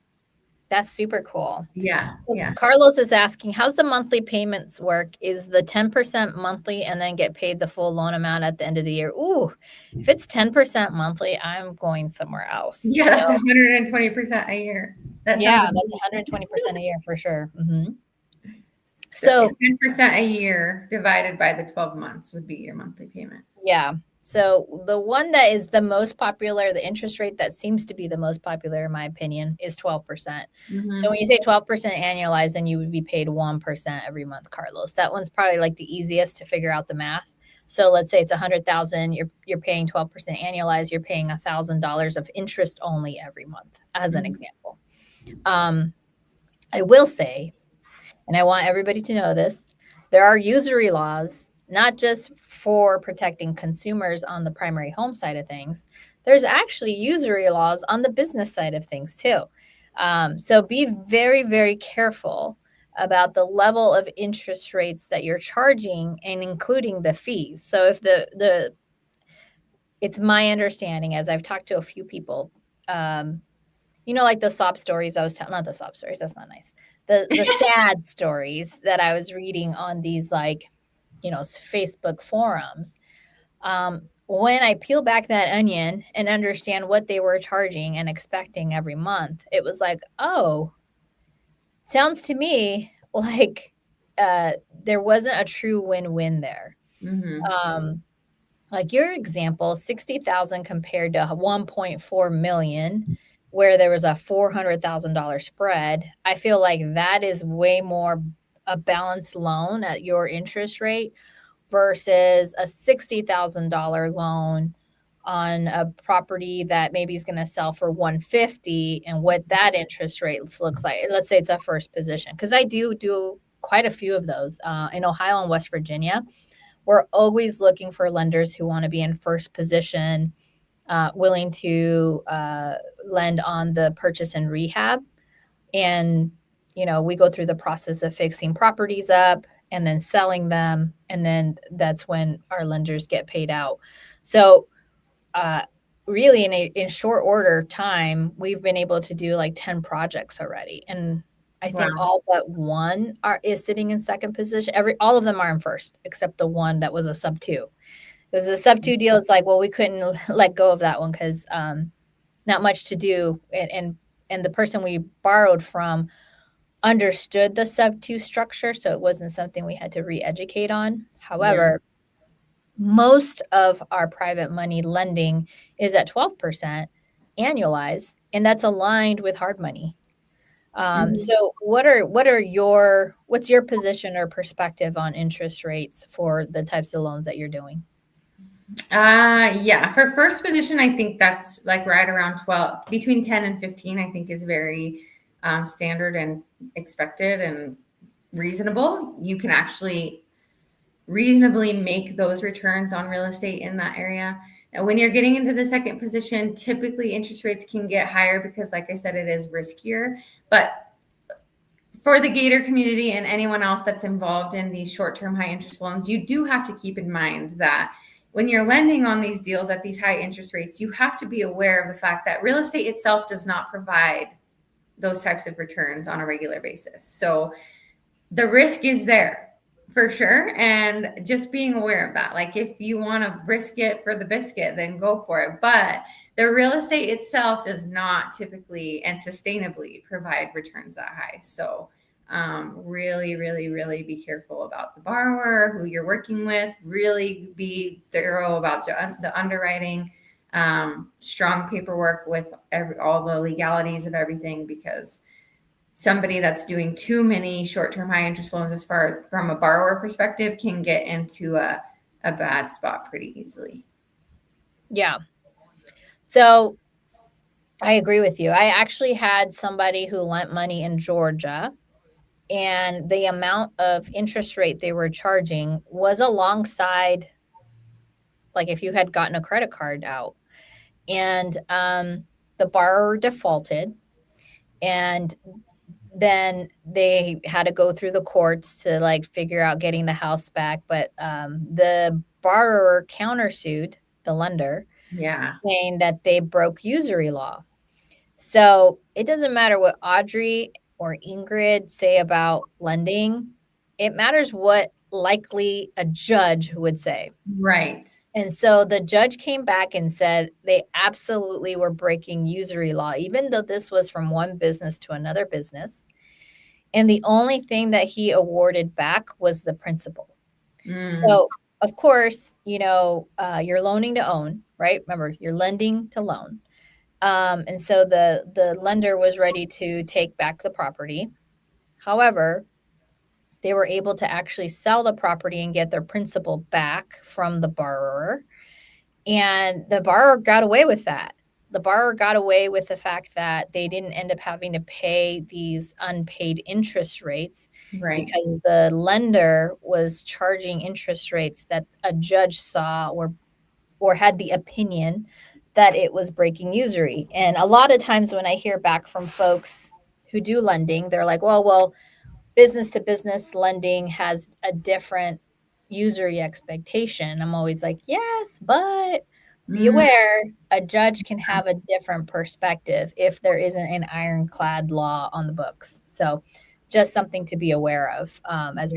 That's super cool. Yeah. Well, Yeah. Carlos is asking, how's the monthly payments work? Is the 10% monthly and then get paid the full loan amount at the end of the year? Ooh, if it's 10% monthly, I'm going somewhere else. Yeah, So that's 120% a year. That yeah, sounds that's amazing. 120% a year for sure. So So 10% a year divided by the 12 months would be your monthly payment. yeah. So the one that is the most popular, the interest rate that seems to be the most popular, in my opinion, is 12%. So when Mm-hmm. you say 12% annualized, then you would be paid 1% every month, Carlos. That one's probably like the easiest to figure out the math. So let's say it's 100,000, you're paying 12% annualized, you're paying $1,000 of interest only every month, as an Mm-hmm. example. I will say, and I want everybody to know this, there are usury laws, not just for protecting consumers on the primary home side of things. There's actually usury laws on the business side of things too. So be very, very careful about the level of interest rates that you're charging and including the fees. So if the it's my understanding, as I've talked to a few people, um, like the sob stories I was telling, not the sob stories, that's not nice. The sad stories that I was reading on these Facebook forums. When I peel back that onion and understand what they were charging and expecting every month, it was like, oh, sounds to me like there wasn't a true win-win there. Mm-hmm. Um, like your example, 60,000 compared to 1.4 million, where there was a $400,000 spread. I feel like that is way more a balanced loan at your interest rate versus a $60,000 loan on a property that maybe is going to sell for 150, and what that interest rate looks like. Let's say it's a first position, because I do quite a few of those in Ohio and West Virginia. We're always looking for lenders who want to be in first position, willing to lend on the purchase and rehab. And, we go through the process of fixing properties up and then selling them. And then that's when our lenders get paid out. So, uh, really, in short order time, we've been able to do like 10 projects already. And I think Wow. all but one is sitting in second position. All of them are in first, except the one that was a sub two. It was a sub two deal. It's like, well, we couldn't let go of that one because not much to do, and the person we borrowed from understood the sub two structure, so it wasn't something we had to re-educate on. Yeah. However, most of our private money lending is at 12% annualized, and that's aligned with hard money. Mm-hmm. So what's your position or perspective on interest rates for the types of loans that you're doing? Yeah. For first position, I think that's like right around 12, between 10 and 15, I think is very standard and expected and reasonable. You can actually reasonably make those returns on real estate in that area. And when you're getting into the second position, typically interest rates can get higher because, like I said, it is riskier. But for the Gator community and anyone else that's involved in these short-term high interest loans, you do have to keep in mind that when you're lending on these deals at these high interest rates, you have to be aware of the fact that real estate itself does not provide those types of returns on a regular basis. So the risk is there for sure. And just being aware of that. Like if you want to risk it for the biscuit, then go for it. But the real estate itself does not typically and sustainably provide returns that high. So really, really, really be careful about the borrower, who you're working with. Really be thorough about the underwriting, strong paperwork with all the legalities of everything, because somebody that's doing too many short-term high interest loans as far from a borrower perspective can get into a bad spot pretty easily. Yeah. So I agree with you. I actually had somebody who lent money in Georgia, and the amount of interest rate they were charging was alongside, like, if you had gotten a credit card out. And the borrower defaulted, and then they had to go through the courts to like figure out getting the house back. But the borrower countersued the lender, Yeah. saying that they broke usury law. So it doesn't matter what Audrey or Ingrid say about lending. It matters what likely a judge would say. Right. And so the judge came back and said they absolutely were breaking usury law, even though this was from one business to another business. And the only thing that he awarded back was the principal. So, of course, you're loaning to own, right? Remember, you're lending to loan. And so the lender was ready to take back the property. However, they were able to actually sell the property and get their principal back from the borrower. And the borrower got away with that. The borrower got away with the fact that they didn't end up having to pay these unpaid interest rates, Right. because the lender was charging interest rates that a judge saw or had the opinion that it was breaking usury. And a lot of times when I hear back from folks who do lending, they're like, well, business to business lending has a different usury expectation. I'm always like, yes, but be aware, a judge can have a different perspective if there isn't an ironclad law on the books. So just something to be aware of as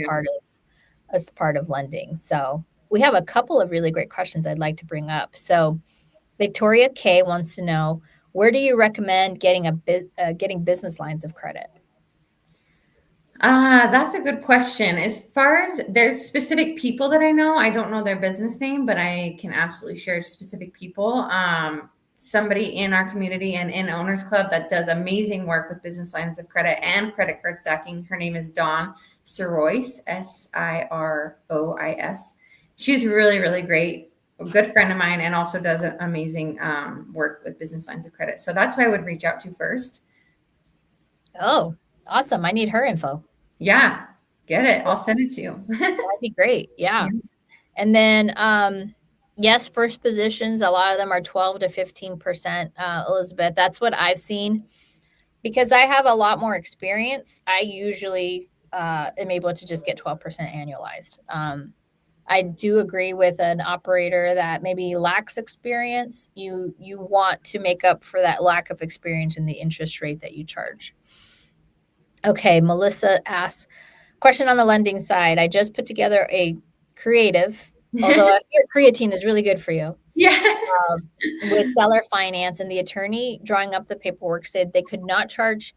part of lending. So we have a couple of really great questions I'd like to bring up. So Victoria K wants to know, where do you recommend getting getting business lines of credit? That's a good question. As far as there's specific people that I know, I don't know their business name, but I can absolutely share specific people. Somebody in our community and in Owners Club that does amazing work with business lines of credit and credit card stacking. Her name is Dawn Sirois, Sirois. She's really, really great. A good friend of mine, and also does amazing work with business lines of credit. So that's who I would reach out to first. Oh, awesome. I need her info. Yeah, get it. I'll send it to you. That'd be great. Yeah. And then, yes, first positions, a lot of them are 12 to 15%, Elizabeth. That's what I've seen. Because I have a lot more experience, I usually am able to just get 12% annualized. I do agree with an operator that maybe lacks experience. You want to make up for that lack of experience in the interest rate that you charge. Okay, Melissa asks, question on the lending side. I just put together a creative, although I hear creatine is really good for you. Yeah. With seller finance, and the attorney drawing up the paperwork said they could not charge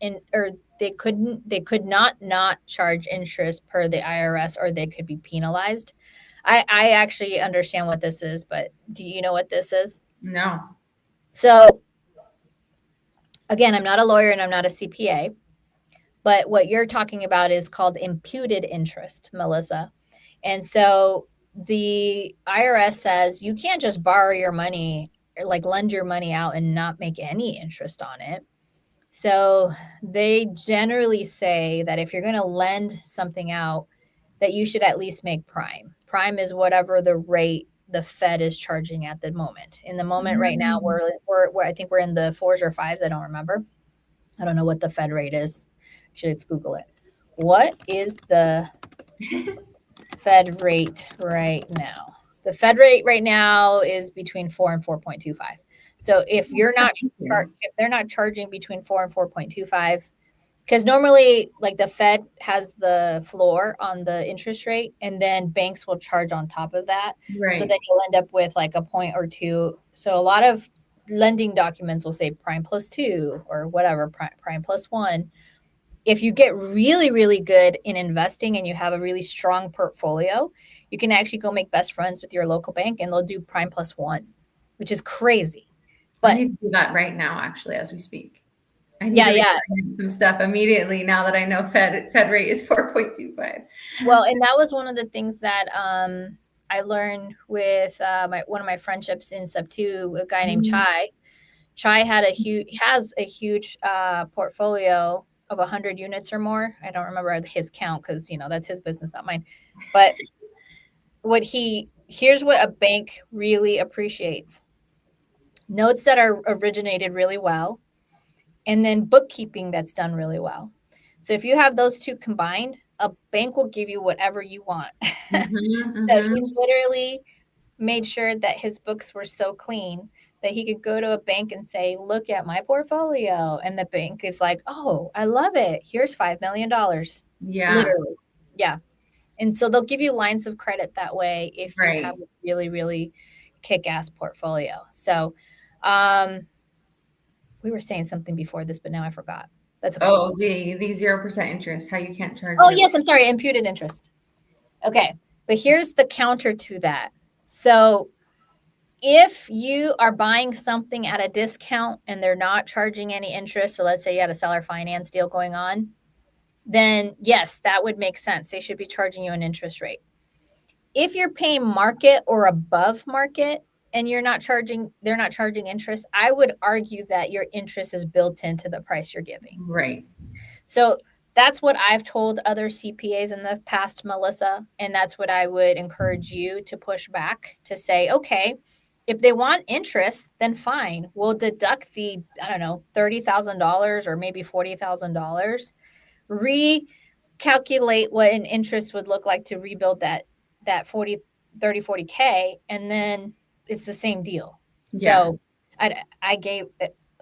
they could not charge interest per the IRS, or they could be penalized. I actually understand what this is, but do you know what this is? No. So again, I'm not a lawyer and I'm not a CPA, but what you're talking about is called imputed interest, Melissa. And so the IRS says you can't just borrow your money, like lend your money out and not make any interest on it. So they generally say that if you're going to lend something out, that you should at least make prime. Prime is whatever the rate the Fed is charging at the moment. In the moment right now, we're I think we're in the 4s or 5s. I don't remember. I don't know what the Fed rate is. Actually, let's Google it. What is the Fed rate right now? The Fed rate right now is between 4 and 4.25. So if they're not charging between 4 and 4.25, because normally like the Fed has the floor on the interest rate, and then banks will charge on top of that. Right. So then you'll end up with like a point or two. So a lot of lending documents will say prime plus 2 or whatever, prime plus 1. If you get really, really good in investing and you have a really strong portfolio, you can actually go make best friends with your local bank and they'll do prime plus 1, which is crazy. But I need to do that right now, actually, as we speak. I need Yeah, to yeah. refinance some stuff immediately now that I know Fed rate is 4.25. Well, and that was one of the things that I learned with one of my friendships in sub two, a guy named Mhm. Chai. Chai has a huge portfolio of 100 units or more. I don't remember his count because that's his business, not mine. But here's what a bank really appreciates: notes that are originated really well, and then bookkeeping that's done really well. So if you have those two combined, a bank will give you whatever you want. Mhm, So he mhm. literally made sure that his books were so clean that he could go to a bank and say, "Look at my portfolio." And the bank is like, "Oh, I love it. Here's $5 million." Yeah, Literally. Yeah. And so they'll give you lines of credit that way if you have right. a really, really kick-ass portfolio. So um, we were saying something before this, but now I forgot. That's okay. Oh, the 0% interest, how you can't charge Oh, 0. yes, I'm sorry, imputed interest. Okay. But here's the counter to that. So if you are buying something at a discount and they're not charging any interest, so let's say you had a seller finance deal going on, then yes, that would make sense. They should be charging you an interest rate. If you're paying market or above market and they're not charging interest, I would argue that your interest is built into the price you're giving. Right. So that's what I've told other CPAs in the past, Melissa. And that's what I would encourage you to push back to say, okay, if they want interest, then fine. We'll deduct the, I don't know, $30,000 or maybe $40,000, recalculate what an interest would look like to rebuild that 40K, and then it's the same deal. Yeah. So I gave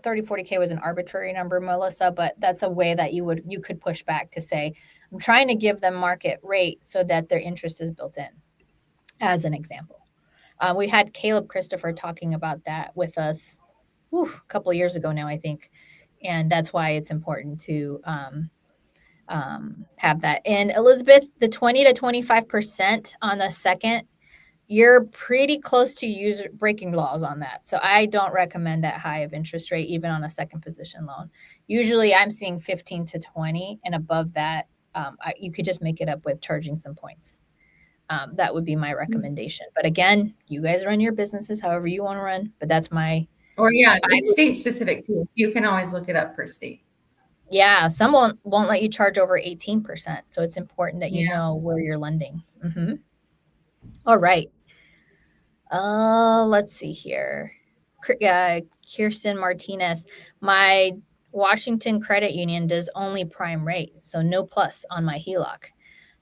40K was an arbitrary number, Melissa, but that's a way that you could push back to say, I'm trying to give them market rate so that their interest is built in, as an example. We had Caleb Christopher talking about that with us a couple years ago now, I think. And that's why it's important to have that. And Elizabeth, the 20 to 25% on the second, you're pretty close to user breaking laws on that. So I don't recommend that high of interest rate, even on a second position loan. Usually I'm seeing 15 to 20, and above that, you could just make it up with charging some points. That would be my recommendation. But again, you guys run your businesses however you want to run. But that's my, Or yeah, I it's state specific too. You can always look it up per state. yeah, some won't let you charge over 18%. So it's important that you Yeah. know where you're lending. Mm-hmm. All right. Let's see here. Kirsten Martinez, my Washington Credit Union does only prime rate, so no plus on my HELOC.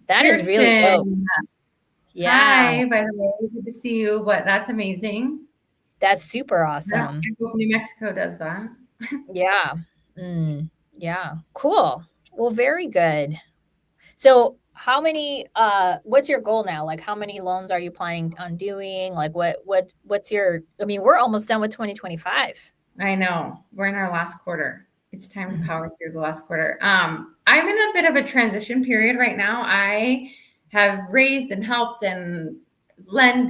That is really low. Kirsten, Yeah, hi, by the way, good to see you, but that's amazing. that's super I don't awesome. think New Mexico does that. Yeah. Yeah. Cool. Well, very good. So what's your goal now? Like how many loans are you planning on doing? Like what's your, I mean, we're almost done with 2025. I know. We're in our last quarter. It's time to Mhm. power through the last quarter. I'm in a bit of a transition period right now. I have raised and helped and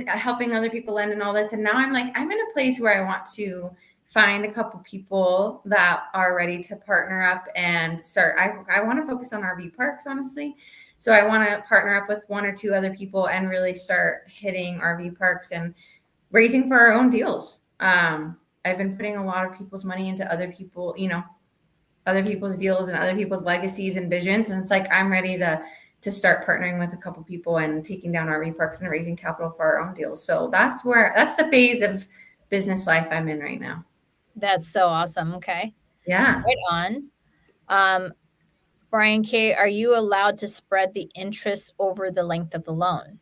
helping other people lend and all this. And now I'm in a place where I want to find a couple people that are ready to partner up and start. I want to focus on RV parks, honestly. So I want to partner up with one or two other people and really start hitting RV parks and raising for our own deals. I've been putting a lot of people's money into other people, other people's deals and other people's legacies and visions. And it's like, I'm ready to start partnering with a couple people and taking down RV parks and raising capital for our own deals. So that's the phase of business life I'm in right now. That's so awesome. Okay. Yeah. Right on. Um, Brian K., are you allowed to spread the interest over the length of the loan?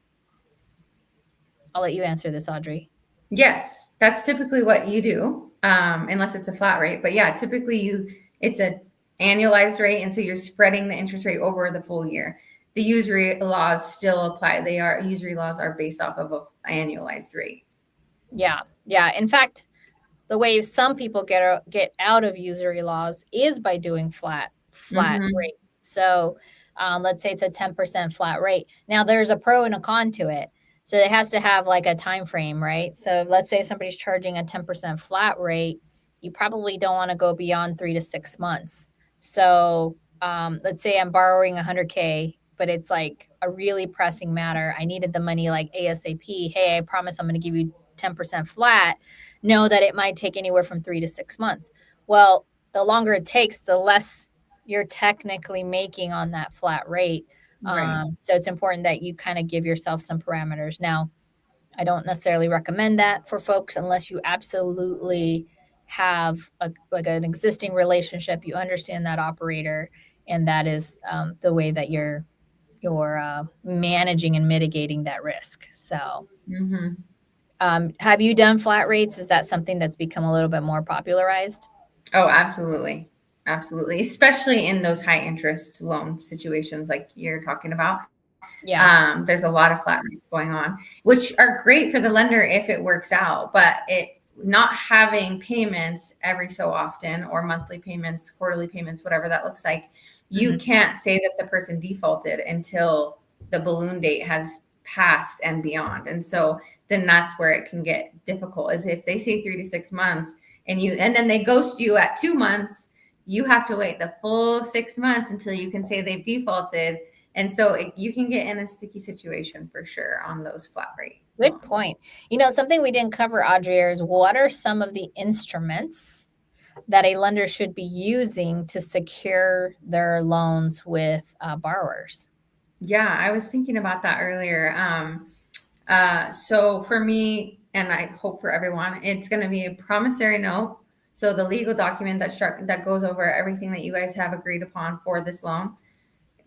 I'll let you answer this, Audrey. Yes. That's typically what you do. Unless it's a flat rate, but yeah, typically it's a annualized rate. And so you're spreading the interest rate over the full year. The usury laws still apply. Usury laws are based off of an annualized rate. Yeah. Yeah. In fact, the way some people get out of usury laws is by doing flat Mm-hmm. rates. So let's say it's a 10% flat rate. Now there's a pro and a con to it. So it has to have like a time frame, right? So let's say somebody's charging a 10% flat rate. you probably don't want to go beyond 3 to 6 months. So let's say I'm borrowing 100K, but it's like a really pressing matter. I needed the money like ASAP. Hey, I promise I'm going to give you 10% flat. Know that it might take anywhere from 3 to 6 months. Well, the longer it takes, the less you're technically making on that flat rate. Right. So it's important that you kind of give yourself some parameters. Now, I don't necessarily recommend that for folks unless you absolutely have like an existing relationship. You understand that operator, and that is the way that you're managing and mitigating that risk. So, Mm-hmm. have you done flat rates? Is that something that's become a little bit more popularized? Oh, absolutely. Absolutely. Especially in those high interest loan situations like you're talking about. Yeah. There's a lot of flat rates going on, which are great for the lender if it works out, but it not having payments every so often, or monthly payments, quarterly payments, whatever that looks like, you Mhm. can't say that the person defaulted until the balloon date has passed and beyond. And so then that's where it can get difficult, is if they say 3 to 6 months and then they ghost you at 2 months, you have to wait the full 6 months until you can say they've defaulted. And so you can get in a sticky situation for sure on those flat rate Good loans. point. Something we didn't cover, Audrey, is what are some of the instruments that a lender should be using to secure their loans with borrowers? Yeah, I was thinking about that earlier. So for me, and I hope for everyone, it's going to be a promissory note. So the legal document that goes over everything that you guys have agreed upon for this loan.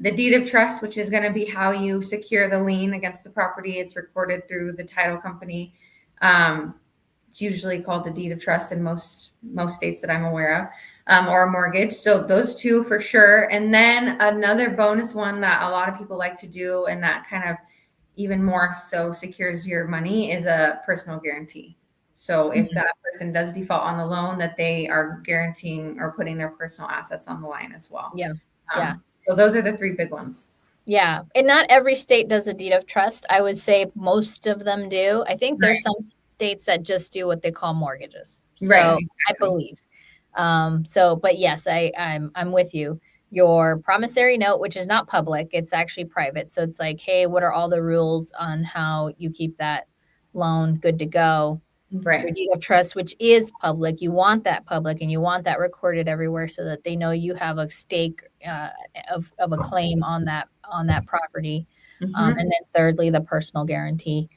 The deed of trust, which is going to be how you secure the lien against the property. It's recorded through the title company. It's usually called the deed of trust in most states that I'm aware of, or a mortgage. So those two for sure. And then another bonus one that a lot of people like to do, and that kind of even more so secures your money, is a personal guarantee. So if that person does default on the loan, that they are guaranteeing or putting their personal assets on the line as well. Yeah. Yeah. So those are the three big ones. Yeah. And not every state does a deed of trust. I would say most of them do. I think there's some states that just do what they call mortgages. So Right. I believe. But yes, I'm with you. Your promissory note, which is not public, it's actually private. So it's like, hey, what are all the rules on how you keep that loan good to go? Your Right. deed of trust, which is public, you want that public and you want that recorded everywhere so that they know you have a stake of a claim on that property. Mhm. And then thirdly, the personal guarantee,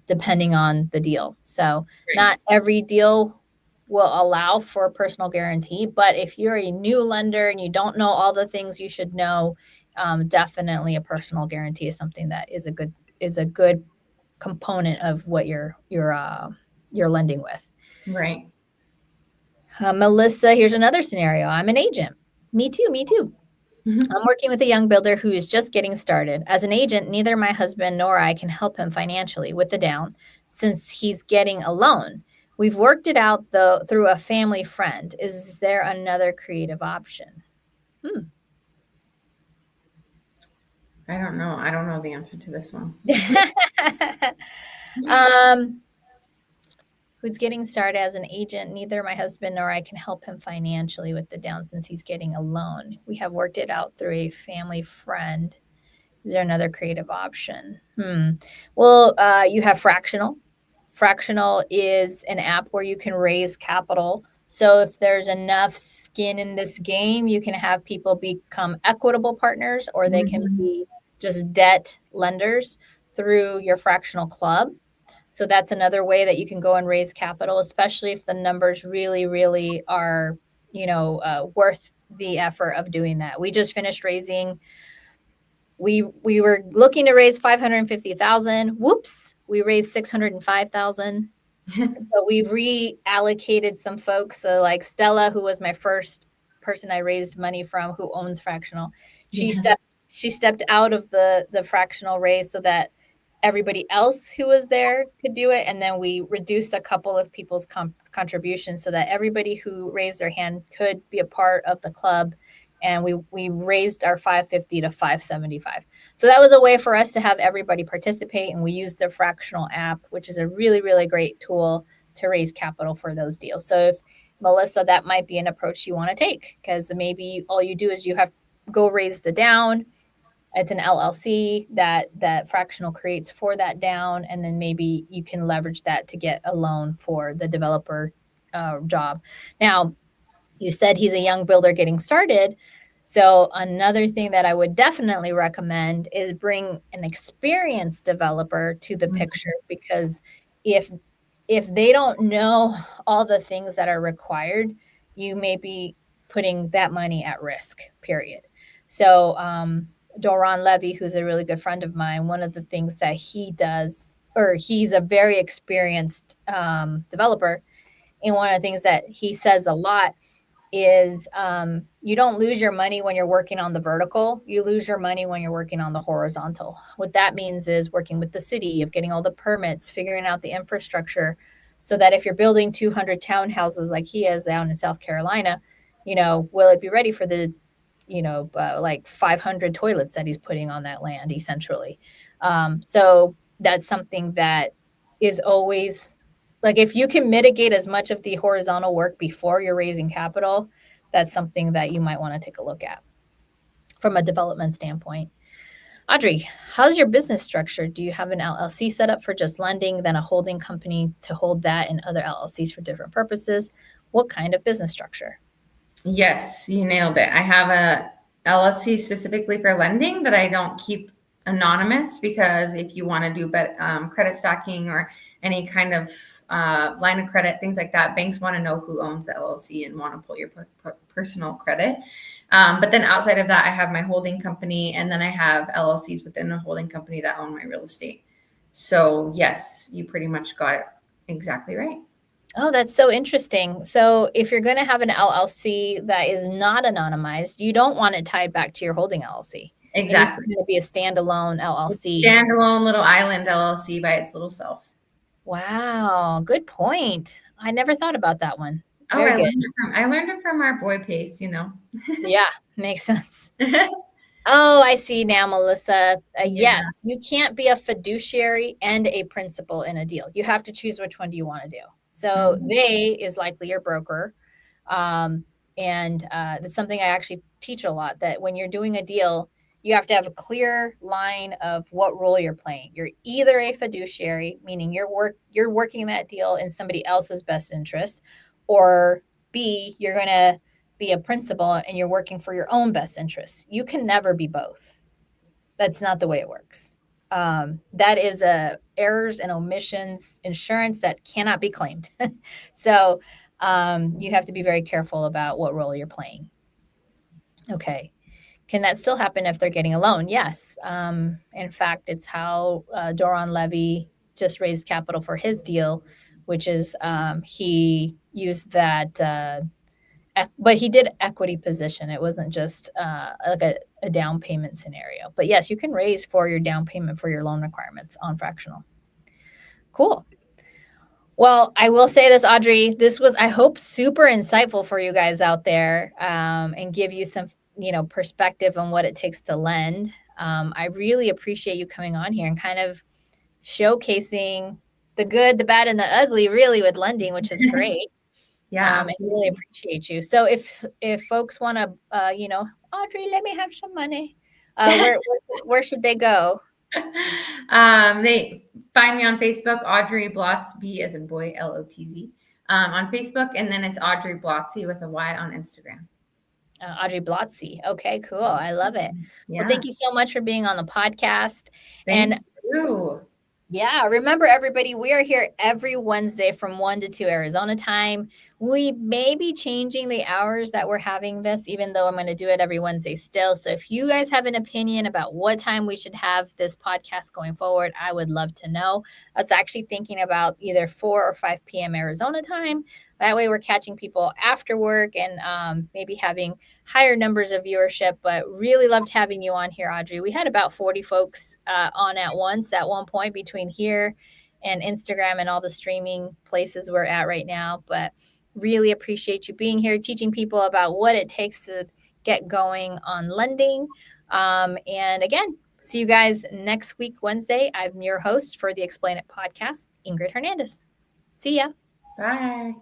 depending on the deal. So not every deal will allow for a personal guarantee, but if you're a new lender and you don't know all the things you should know, definitely a personal guarantee is something that is a good component of what you're lending with. Right. Melissa, here's another scenario. I'm an agent. Me too. Mhm. I'm working with a young builder who is just getting started. As an agent, neither my husband nor I can help him financially with the down since he's getting a loan. We've worked it out though through a family friend. Is there another creative option? I don't know. I don't know the answer to this one. um, who's getting started as an agent. Neither my husband nor I can help him financially with the down since he's getting a loan. We have worked it out through a family friend. Is there another creative option? Well, you have Fractional. Fractional is an app where you can raise capital. So if there's enough skin in this game, you can have people become equitable partners, or they can be just debt lenders through your fractional club. So that's another way that you can go and raise capital, especially if the numbers really, really are, worth the effort of doing that. We just finished raising. We were looking to raise 550,000. Whoops, we raised 605,000. So we reallocated some folks. So like Stella, who was my first person I raised money from, who owns Fractional, she stepped out of the fractional raise so that everybody else who was there could do it. And then we reduced a couple of people's contributions so that everybody who raised their hand could be a part of the club. And we raised our 550 to 575. So that was a way for us to have everybody participate. And we used the Fractional app, which is a really, really great tool to raise capital for those deals. So Melissa, that might be an approach you want to take, because maybe all you do is you have go raise the down. It's an LLC that fractional creates for that down, and then maybe you can leverage that to get a loan for the developer job. Now, you said he's a young builder getting started. So another thing that I would definitely recommend is bring an experienced developer to the picture, because if they don't know all the things that are required, you may be putting that money at risk, period. So Doron Levy, who's a really good friend of mine, one of the things that he does, or he's a very experienced developer, and one of the things that he says a lot is you don't lose your money when you're working on the vertical. You lose your money when you're working on the horizontal. What that means is working with the city, of getting all the permits, figuring out the infrastructure, so that if you're building 200 townhouses like he is down in South Carolina, will it be ready for the, like 500 toilets that he's putting on that land, essentially. So that's something that is always, like, if you can mitigate as much of the horizontal work before you're raising capital, that's something that you might want to take a look at from a development standpoint. Audrey, how's your business structure? Do you have an LLC set up for just lending, then a holding company to hold that, and other LLCs for different purposes? What kind of business structure? Yes, you nailed it. I have a LLC specifically for lending that I don't keep anonymous, because if you want to do credit stacking or any kind of line of credit, things like that, banks want to know who owns the LLC and want to pull your personal credit. But then outside of that, I have my holding company, and then I have LLCs within a holding company that own my real estate. So yes, you pretty much got it exactly right. Oh, that's so interesting. So if you're going to have an LLC that is not anonymized, you don't want it tied back to your holding LLC. Exactly. It's going to be a standalone LLC. Standalone little island LLC by its little self. Wow, good point. I never thought about that one. Very good. I learned it from our boy Pace, Yeah, makes sense. Oh, I see now, Melissa. Yes, you can't be a fiduciary and a principal in a deal. You have to choose which one do you want to do. So they is likely your broker. And that's something I actually teach a lot, that when you're doing a deal, you have to have a clear line of what role you're playing. You're either a fiduciary, meaning you're working that deal in somebody else's best interest, or B, you're going to be a principal and you're working for your own best interest. You can never be both. That's not the way it works. That is errors and omissions insurance that cannot be claimed. So you have to be very careful about what role you're playing. Okay. Can that still happen if they're getting a loan? Yes. In fact, it's how Doron Levy just raised capital for his deal, which is he used that, but he did equity position. It wasn't just like a down payment scenario. But yes, you can raise for your down payment for your loan requirements on fractional. Cool. Well, I will say this, Audrey, this was, I hope, super insightful for you guys out there, and give you some perspective on what it takes to lend. I really appreciate you coming on here and kind of showcasing the good, the bad, and the ugly, really, with lending, which is great. Yeah, I really appreciate you. So if folks want to, Audrey, let me have some money, where should they go? They find me on Facebook, Audrey Blotz, B as in boy, Lotz, on Facebook, and then it's Audrey Blotzy with a Y on Instagram. Audrey Blotzy. Okay, cool. I love it. Yeah. Well, thank you so much for being on the podcast. Thank you. Yeah, remember, everybody, we are here every Wednesday from 1 to 2 Arizona time. We may be changing the hours that we're having this, even though I'm going to do it every Wednesday still. So if you guys have an opinion about what time we should have this podcast going forward, I would love to know. I was actually thinking about either 4 or 5 p.m. Arizona time. That way we're catching people after work and maybe having higher numbers of viewership, but really loved having you on here, Audrey. We had about 40 folks on at once at one point between here and Instagram and all the streaming places we're at right now. But really appreciate you being here, teaching people about what it takes to get going on lending. And again, see you guys next week, Wednesday. I'm your host for the Explain It podcast, Ingryd Hernandez. See ya. Bye.